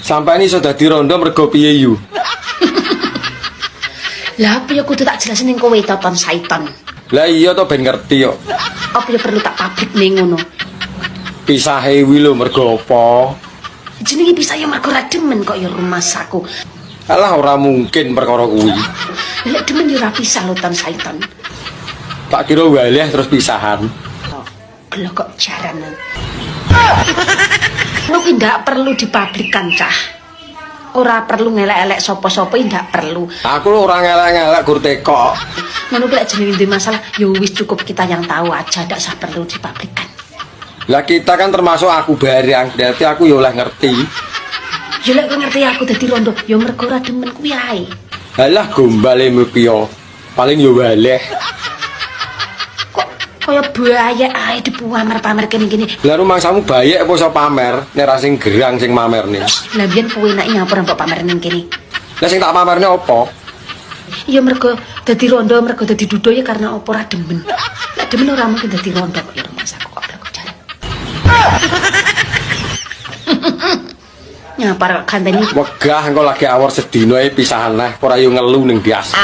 Sampai ini sudah dadi rondo mergo piye yu? Lah apa ya kudu tak jelasin ning kowe Toton Saiton. Lah iya to ben ngerti kok. Apa ya perlu tak pabrik ning ngono? Pisahe wi lho mergo apa? Jenenge bisa ya mergo ra demen kok ya rumah saku. Alah ora mungkin perkara kuwi. Lek demen yo ra pisah lho Ton Saiton. Tak kira waleh terus pisahan. Gelo kok jaranan. Lu ki ndak perlu dipabrikan cah. Ora perlu ngelek-elek sapa-sapa ndak perlu. Aku ora ngelak-ngelak gur teko. Ngono ki lek jenenge duwe masalah ya wis cukup kita yang tahu aja ndak usah perlu dipabrikan. Lah kita kan termasuk aku barang, berarti aku ya oleh ngerti. Ya lek kowe ngerti aku dadi rondo, ya mergo ora demen kuwi ae. Alah gombale mepio. Paling ya waleh. Kok kaya buaya ae dipamer-pamer kene-kene. Lah rumangsamu bayek apa iso pamer, nek ra sing gerang sing mamerne. Lah biyen kowe nek ngapur mbok pamer ning kene. Lah sing tak pamerne apa? Ya mergo dadi rondo, mergo dadi dudo ya karena apa ora demen. Lek demen ora mungkin dadi rondo kok ya rumah saku kok aku jalan. Nyapar kandani Wegah engko lagi awor sedina ae pisahan lah, ora yo ngelu ning biasa.